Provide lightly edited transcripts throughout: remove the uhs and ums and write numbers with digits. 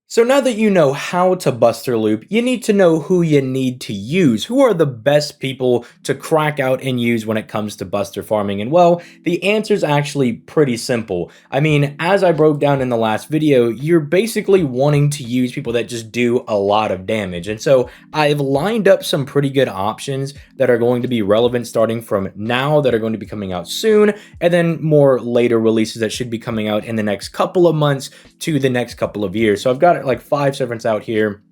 So now that you know how to Buster Loop, you need to know who you need to use. Who are the best people to crack out and use when it comes to Buster farming? And well, the answer is actually pretty simple. I mean, as I broke down in the last video, you're basically wanting to use people that just do a lot of damage. And so I've lined up some pretty good options that are going to be relevant starting from now, that are going to be coming out soon, and then more later releases that should be coming out in the next couple of months to the next couple of years. So I've got like 5 servants out here.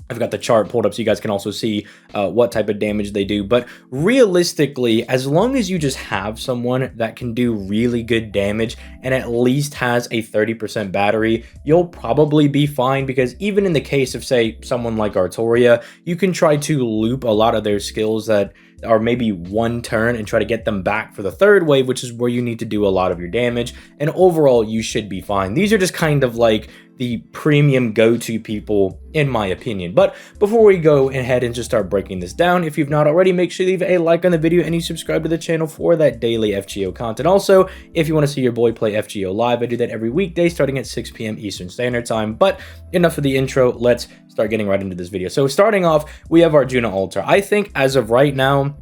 I've got the chart pulled up so you guys can also see what type of damage they do. But realistically, as long as you just have someone that can do really good damage and at least has a 30% battery, you'll probably be fine, because even in the case of, say, someone like Artoria, you can try to loop a lot of their skills that are maybe one turn and try to get them back for the third wave, which is where you need to do a lot of your damage. And overall, you should be fine. These are just kind of like the premium go-to people, in my opinion. But before we go ahead and just start breaking this down, if you've not already, make sure you leave a like on the video and you subscribe to the channel for that daily FGO content. Also, if you want to see your boy play FGO live, I do that every weekday starting at 6 p.m. Eastern Standard Time. But enough of the intro, let's start getting right into this video. So starting off, we have our Arjuna Altar. I think as of right now,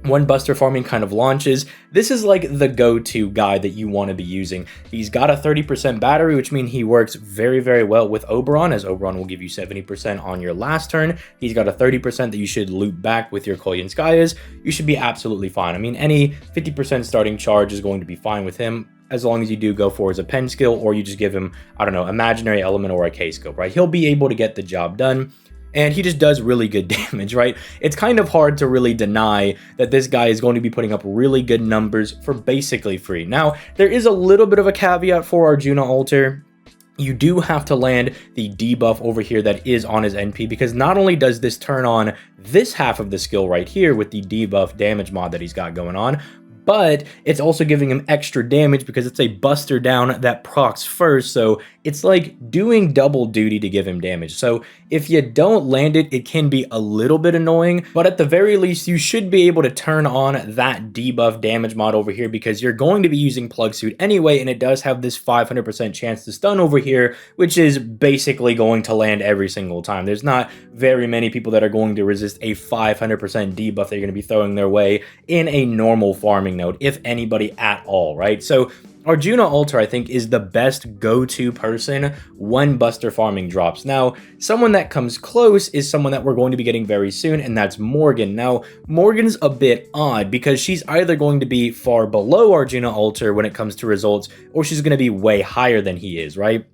when Buster farming kind of launches, this is like the go-to guy that you want to be using. He's got a 30% battery, which means he works very, very well with Oberon, as Oberon will give you 70% on your last turn. He's got a 30% that you should loop back with your Koyan Skyas. You should be absolutely fine. I mean, any 50% starting charge is going to be fine with him, as long as you do go for as a pen skill, or you just give him, I don't know, imaginary element or a K-scope, right? He'll be able to get the job done. And he just does really good damage, right? It's kind of hard to really deny that this guy is going to be putting up really good numbers for basically free. Now, there is a little bit of a caveat for Arjuna Altar. You do have to land the debuff over here that is on his NP, because not only does this turn on this half of the skill right here with the debuff damage mod that he's got going on, but it's also giving him extra damage because it's a Buster down that procs first, so it's like doing double duty to give him damage. So if you don't land it, it can be a little bit annoying, but at the very least, you should be able to turn on that debuff damage mod over here, because you're going to be using Plug Suit anyway, and it does have this 500% chance to stun over here, which is basically going to land every single time. There's not very many people that are going to resist a 500% debuff they're going to be throwing their way in a normal farming node, if anybody at all, right? So Arjuna Altar, I think, is the best go-to person when Buster farming drops. Now, someone that comes close is someone that we're going to be getting very soon, and that's Morgan. Now, Morgan's a bit odd because she's either going to be far below Arjuna Altar when it comes to results, or she's going to be way higher than he is, right?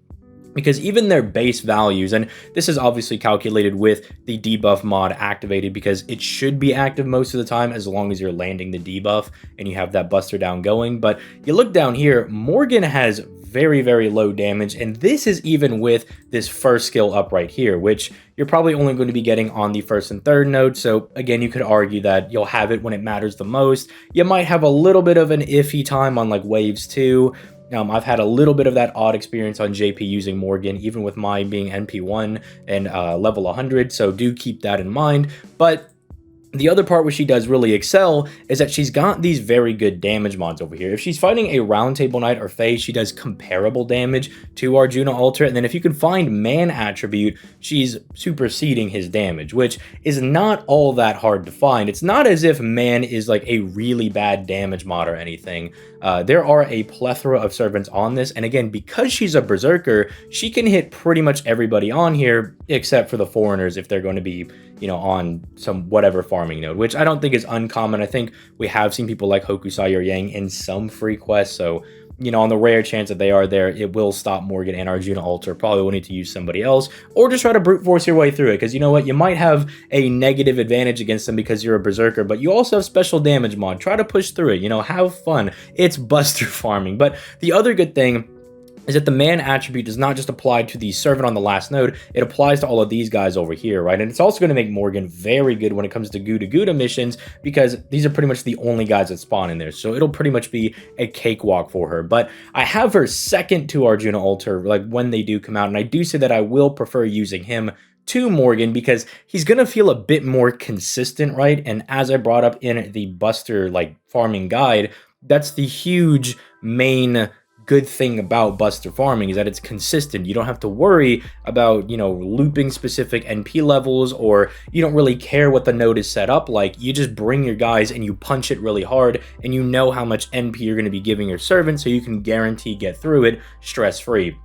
Because even their base values, and this is obviously calculated with the debuff mod activated, because it should be active most of the time as long as you're landing the debuff and you have that Buster down going. But you look down here, Morgan has very, very low damage, and this is even with this first skill up right here, which you're probably only going to be getting on the first and third node. So again, you could argue that you'll have it when it matters the most. You might have a little bit of an iffy time on like waves 2. I've had a little bit of that odd experience on JP using Morgan, even with mine being NP1 and level 100, so do keep that in mind. But the other part where she does really excel is that she's got these very good damage mods over here. If she's fighting a Round Table Knight or Fae, she does comparable damage to Arjuna Altar. And then if you can find Man Attribute, she's superseding his damage, which is not all that hard to find. It's not as if Man is like a really bad damage mod or anything. There are a plethora of servants on this, and again, because she's a berserker, she can hit pretty much everybody on here except for the foreigners if they're going to be, you know, on some whatever farming node, which I don't think is uncommon. I think we have seen people like Hokusai or Yang in some free quests, so you know, on the rare chance that they are there, it will stop Morgan and Arjuna Altar. Probably will need to use somebody else, or just try to brute force your way through it, because you know what, you might have a negative advantage against them because you're a berserker, but you also have special damage mod. Try to push through it, you know, have fun. It's Buster farming. But the other good thing is that the Man attribute does not just apply to the servant on the last node, it applies to all of these guys over here, right? And it's also going to make Morgan very good when it comes to Gouda Gouda missions, because these are pretty much the only guys that spawn in there, so it'll pretty much be a cakewalk for her. But I have her second to Arjuna Altar, like when they do come out, and I do say that I will prefer using him to Morgan because he's going to feel a bit more consistent, right? And as I brought up in the Buster like farming guide, that's the huge main good thing about Buster farming is that it's consistent. You don't have to worry about, looping specific NP levels, or you don't really care what the node is set up like. You just bring your guys and you punch it really hard, and you know how much NP you're going to be giving your servant, so you can guarantee get through it stress-free.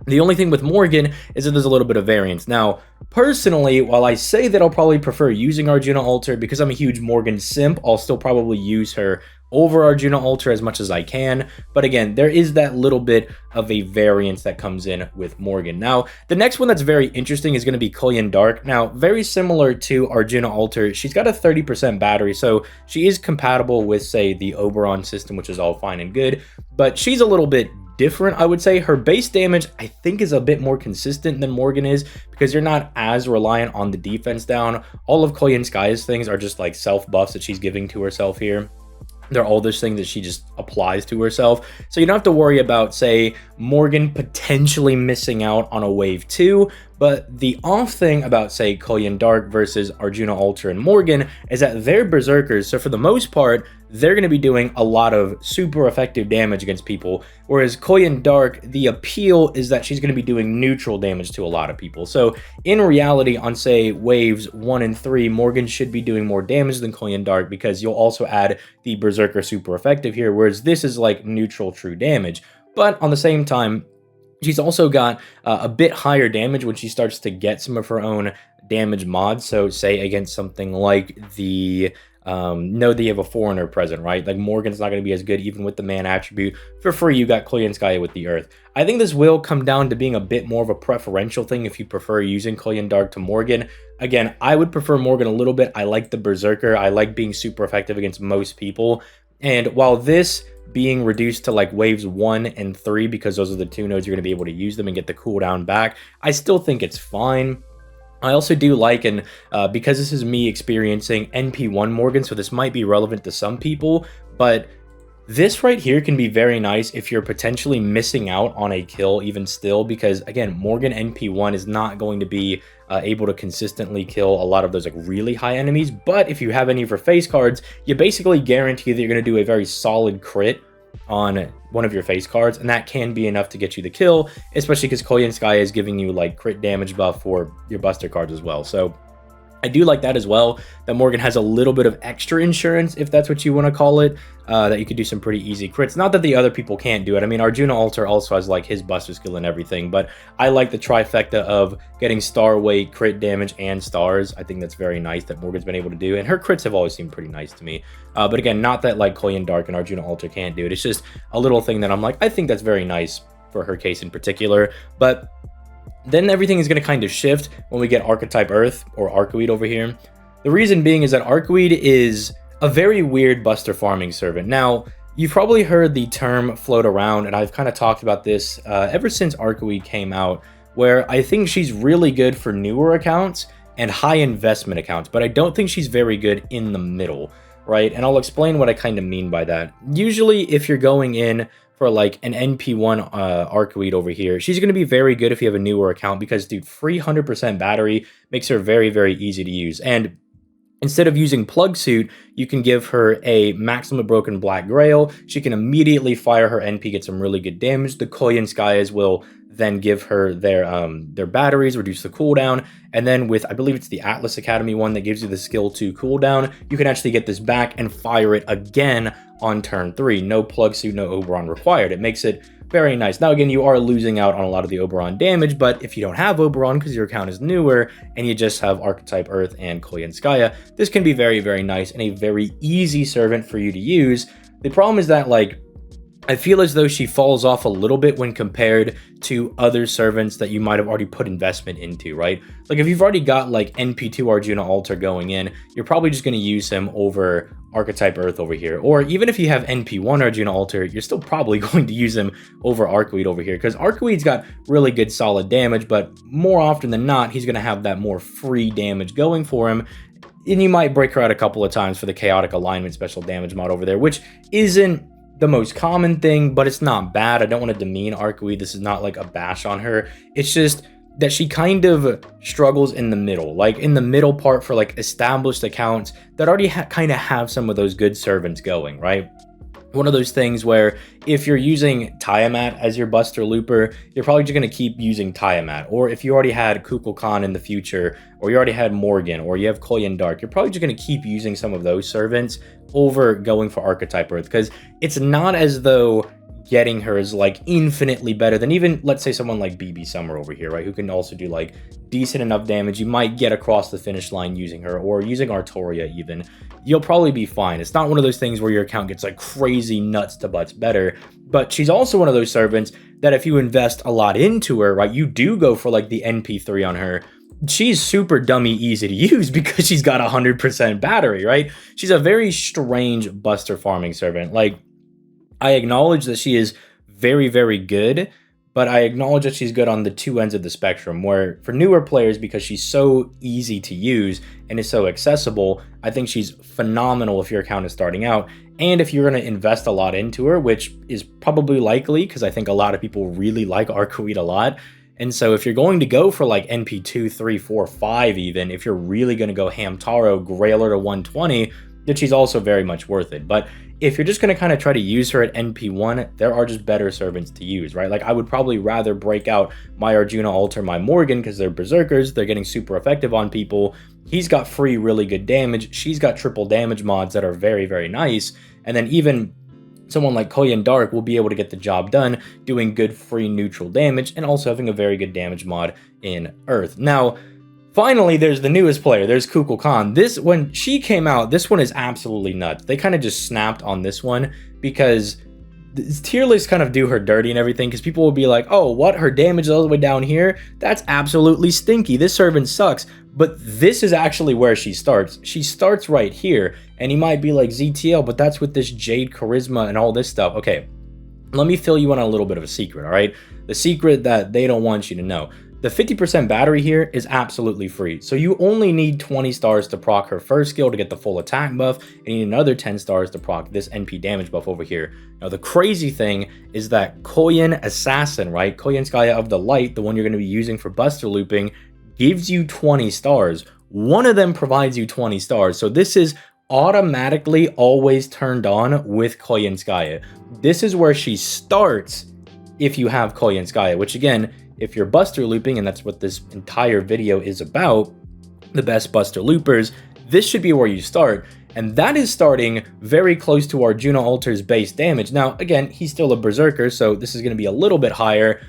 The only thing with Morgan is that there's a little bit of variance. Now, personally, while I say that I'll probably prefer using Arjuna Alter because I'm a huge Morgan simp, I'll still probably use her over Arjuna Alter as much as I can. But again, there is that little bit of a variance that comes in with Morgan. Now, the next one that's very interesting is going to be Koyan Dark. Now, very similar to Arjuna Alter, she's got a 30% battery, so she is compatible with, say, the Oberon system, which is all fine and good, but she's a little bit different, I would say. Her base damage, I think, is a bit more consistent than Morgan is, because you're not as reliant on the defense down. All of Koyan Sky's things are just like self buffs that she's giving to herself here. They're all those things that she just applies to herself. So you don't have to worry about, say, Morgan potentially missing out on a wave 2. But the off thing about, say, Koyan Dark versus Arjuna Alter and Morgan is that they're berserkers. So for the most part, they're going to be doing a lot of super effective damage against people. Whereas Koyan Dark, the appeal is that she's going to be doing neutral damage to a lot of people. So in reality, on, say, waves 1 and 3, Morgan should be doing more damage than Koyan Dark, because you'll also add the berserker super effective here, whereas this is like neutral true damage. But on the same time, she's also got a bit higher damage when she starts to get some of her own damage mods. So say against something like the know that you have a foreigner present, right? Like Morgan's not going to be as good even with the man attribute. For free, you got Koyan Sky with the earth. I think this will come down to being a bit more of a preferential thing if you prefer using Koyan Dark to Morgan. Again, I would prefer Morgan a little bit. I like the berserker. I like being super effective against most people. And while this being reduced to like waves 1 and 3, because those are the 2 nodes you're going to be able to use them and get the cooldown back, I still think it's fine. I also do like, and because this is me experiencing NP1 Morgan, so this might be relevant to some people, but this right here can be very nice if you're potentially missing out on a kill even still, because again, Morgan NP1 is not going to be able to consistently kill a lot of those like really high enemies. But if you have any of her face cards, you basically guarantee that you're going to do a very solid crit on one of your face cards, and that can be enough to get you the kill, especially because Koyan Sky is giving you like crit damage buff for your buster cards as well. So I do like that as well, that Morgan has a little bit of extra insurance, if that's what you want to call it, that you could do some pretty easy crits. Not that the other people can't do it. I mean, Arjuna Alter also has like his buster skill and everything, but I like the trifecta of getting star weight, crit damage, and stars. I think that's very nice that Morgan's been able to do, and her crits have always seemed pretty nice to me. But again, not that like Koyan Dark and Arjuna Alter can't do it. It's just a little thing that I'm like, I think that's very nice for her case in particular. But then everything is going to kind of shift when we get Archetype Earth, or Arcoweed over here. The reason being is that Arcoweed is a very weird buster farming servant. Now, you've probably heard the term float around, and I've kind of talked about this ever since Arcoweed came out, where I think she's really good for newer accounts and high investment accounts, but I don't think she's very good in the middle, right? And I'll explain what I kind of mean by that. Usually, if you're going in for like an NP1 Arcoweed over here, she's going to be very good if you have a newer account, because dude, free 100% battery makes her very, very easy to use. And instead of using Plug Suit, you can give her a Maximum Broken Black Grail. She can immediately fire her NP, get some really good damage. The Koyan Skies will then give her their batteries, reduce the cooldown, and then with, I believe it's the Atlas Academy one that gives you the skill 2 cooldown, you can actually get this back and fire it again on turn 3. No Plug Suit, no Oberon required. It makes it very nice. Now again, you are losing out on a lot of the Oberon damage, but if you don't have Oberon because your account is newer and you just have Archetype Earth and Koyan Skya, this can be very, very nice and a very easy servant for you to use. The problem is that, like, I feel as though she falls off a little bit when compared to other servants that you might have already put investment into, right? Like if you've already got like NP2 Arjuna Alter going in, you're probably just going to use him over Archetype Earth over here. Or even if you have NP1 Arjuna Alter, you're still probably going to use him over Arcoweed over here, because Arcoweed's got really good solid damage, but more often than not, he's going to have that more free damage going for him. And you might break her out a couple of times for the Chaotic Alignment special damage mod over there, which isn't the most common thing, but it's not bad. I don't want to demean Arcoweed. This is not like a bash on her. It's just that she kind of struggles in the middle, like in the middle part for like established accounts that already kind of have some of those good servants going, right? one of those things where if you're using Tiamat as your Buster Looper, you're probably just going to keep using Tiamat. Or if you already had Kukulkan in the future, or you already had Morgan, or you have Koyan Dark, you're probably just going to keep using some of those servants over going for Archetype Earth, because it's not as though getting her is like infinitely better than even, let's say, someone like BB Summer over here, right, who can also do like decent enough damage. You might get across the finish line using her, or using Artoria even. You'll probably be fine. It's not one of those things where your account gets like crazy nuts to butts better, but she's also one of those servants that if you invest a lot into her, right, you do go for like the NP3 on her, she's super dummy easy to use because she's got 100% battery, right? She's a very strange Buster farming servant. Like, I acknowledge that she is very, very good, but I acknowledge that she's good on the two ends of the spectrum, where for newer players, because she's so easy to use and is so accessible, I think she's phenomenal if your account is starting out. And if you're going to invest a lot into her, which is probably likely, because I think a lot of people really like Arcoid a lot. And so if you're going to go for like NP2, 3, 4, 5 even, if you're really going to go Hamtaro, Grailer to 120, then she's also very much worth it. But if you're just going to kind of try to use her at NP1, there are just better servants to use, right? Like, I would probably rather break out my Arjuna Alter, my Morgan, because they're berserkers, they're getting super effective on people. He's got free really good damage, she's got triple damage mods that are very, very nice, and then even someone like Koyan Dark will be able to get the job done, doing good free neutral damage, and also having a very good damage mod in Earth. Now, finally, there's the newest player. There's Kukulkan. This, when she came out, this one is absolutely nuts. They kind of just snapped on this one because tier lists kind of do her dirty and everything, because people will be like, oh, what? Her damage is all the way down here? That's absolutely stinky. This servant sucks. But this is actually where she starts. She starts right here. And he might be like, ZTL, but that's with this Jade Charisma and all this stuff. Okay, let me fill you in on a little bit of a secret, all right? The secret that they don't want you to know. The 50% battery here is absolutely free, so you only need 20 stars to proc her first skill to get the full attack buff, and you need another 10 stars to proc this NP damage buff over here. Now, the crazy thing is that Koyan Assassin, right, Koyan Skaya of the Light, the one you're going to be using for Buster Looping, gives you 20 stars. One of them provides you 20 stars, so this is automatically always turned on with Koyan Skaya. This is where she starts if you have Koyan Skaya, which again, if you're Buster Looping, and that's what this entire video is about, the best Buster Loopers, this should be where you start. And that is starting very close to Arjuna Alter's base damage. Now, again, he's still a Berserker, so this is going to be a little bit higher.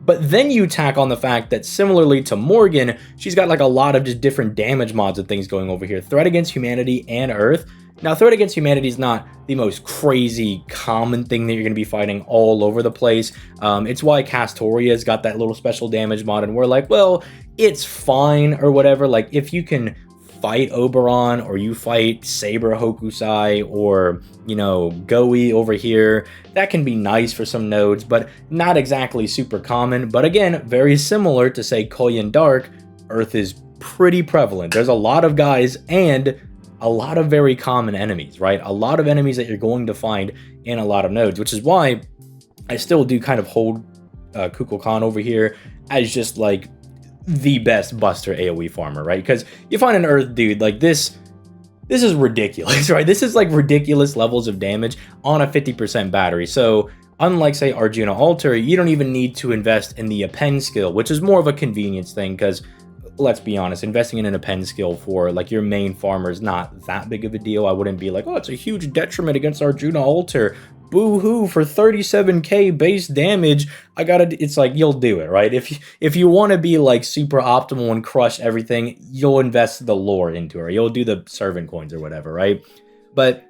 But then you tack on the fact that similarly to Morgan, she's got like a lot of just different damage mods and things going over here. Threat Against Humanity and Earth. Now, Threat Against Humanity is not the most crazy common thing that you're going to be fighting all over the place. It's why Castoria's got that little special damage mod, and we're like, well, it's fine or whatever. Like, if you can fight Oberon, or you fight Saber Hokusai, or, you know, Goi over here, that can be nice for some nodes, but not exactly super common. But again, very similar to, say, Koyan Dark, Earth is pretty prevalent. There's a lot of guys and a lot of very common enemies, right? A lot of enemies that you're going to find in a lot of nodes, which is why I still do kind of hold Kukulkan over here as just like the best Buster AoE farmer, right? Because you find an Earth dude like this is ridiculous, right? This is like ridiculous levels of damage on a 50% battery. So unlike, say, Arjuna Alter, you don't even need to invest in the append skill, which is more of a convenience thing, because let's be honest, investing in an append skill for like your main farmer is not that big of a deal. I wouldn't be like, oh, it's a huge detriment against Arjuna Alter. Boo-hoo, for 37k base damage, it's like, you'll do it, right? If you want to be like super optimal and crush everything, you'll invest the lore into her. You'll do the servant coins or whatever, right? But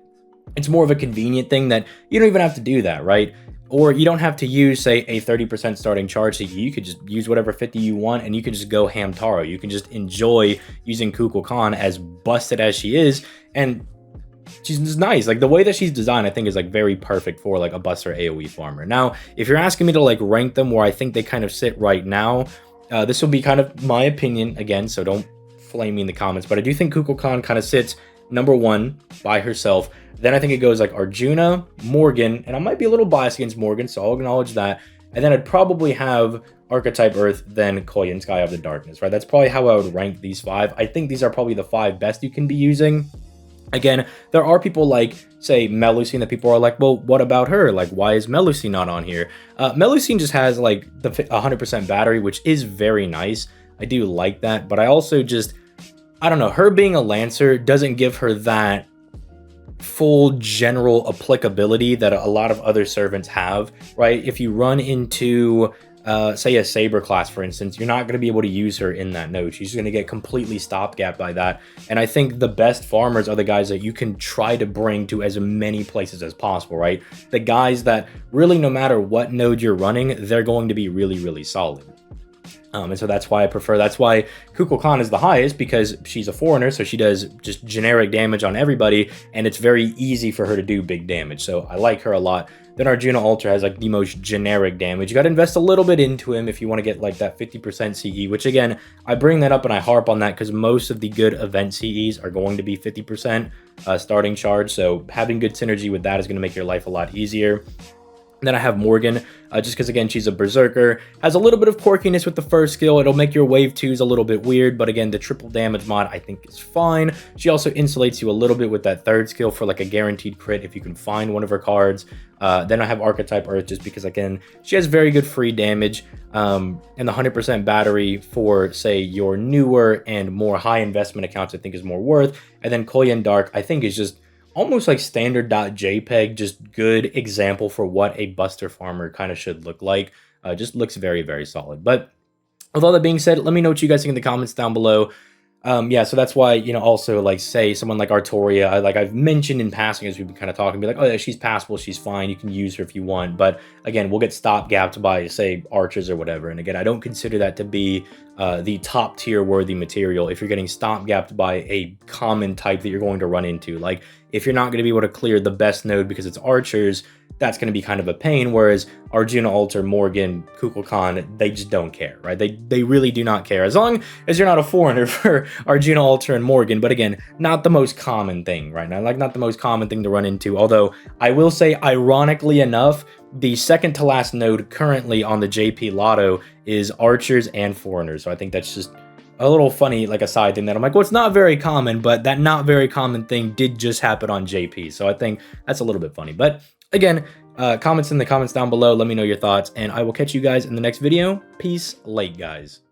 it's more of a convenient thing that you don't even have to do that, right? Or you don't have to use, say, a 30% starting charge. So you could just use whatever 50 you want, and you can just go Hamtaro. You can just enjoy using Kukulkan, as busted as she is, and she's just nice. Like, the way that she's designed, I think, is like very perfect for like a Buster AoE farmer. Now, if you're asking me to like rank them where I think they kind of sit right now, this will be kind of my opinion again, so don't flame me in the comments, but I do think Kukulkan kind of sits number 1 by herself. Then I think it goes like Arjuna, Morgan, and I might be a little biased against Morgan, so I'll acknowledge that. And then I'd probably have Archetype Earth, then Koyan Sky of the Darkness, right? That's probably how I would rank these 5. I think these are probably the 5 best you can be using. Again, there are people like, say, Melusine that people are like, well, what about her? Like, why is Melusine not on here? Melusine just has like the 100% battery, which is very nice. I do like that, but I also just, I don't know, her being a Lancer doesn't give her that full general applicability that a lot of other servants have, right? If you run into say a Saber class, for instance, you're not going to be able to use her in that node. She's going to get completely stopgap by that. And I think the best farmers are the guys that you can try to bring to as many places as possible, right? The guys that really, no matter what node you're running, they're going to be really, really solid. And so that's why I prefer, that's why Kukulkan is the highest, because she's a foreigner, so she does just generic damage on everybody, and it's very easy for her to do big damage, so I like her a lot. Then Arjuna Alter has like the most generic damage. You got to invest a little bit into him if you want to get like that 50% CE, which again, I bring that up and I harp on that because most of the good event CEs are going to be 50% starting charge, so having good synergy with that is going to make your life a lot easier. And then I have Morgan, just because, again, she's a berserker. Has a little bit of quirkiness with the first skill. It'll make your wave 2s a little bit weird, but again, the triple damage mod I think is fine. She also insulates you a little bit with that third skill for like a guaranteed crit if you can find one of her cards. Then I have Archetype Earth just because, again, she has very good free damage. And the 100% battery for, say, your newer and more high investment accounts I think is more worth. And then Koyan Dark I think is just almost like standard.jpg, just good example for what a Buster farmer kind of should look like. Just looks very, very solid. But with all that being said, let me know what you guys think in the comments down below. Yeah, so that's why, you know, also like say someone like Artoria, like I've mentioned in passing as we've been kind of talking, be like, oh yeah, she's passable, she's fine, you can use her if you want. But again, we'll get stopgapped by, say, archers or whatever. And again, I don't consider that to be the top tier worthy material if you're getting stopgapped by a common type that you're going to run into. Like if you're not going to be able to clear the best node because it's archers, that's going to be kind of a pain. Whereas Arjuna Alter, Morgan, Kukulkan, they just don't care, right? They really do not care, as long as you're not a foreigner for Arjuna Alter and Morgan. But again, not the most common thing right now, like not the most common thing to run into. Although I will say, ironically enough, the second to last node currently on the JP Lotto is archers and foreigners. So I think that's just a little funny, like a side thing that I'm like, well, it's not very common, but that not very common thing did just happen on JP. So I think that's a little bit funny. But again, comments in the comments down below. Let me know your thoughts, and I will catch you guys in the next video. Peace, late guys.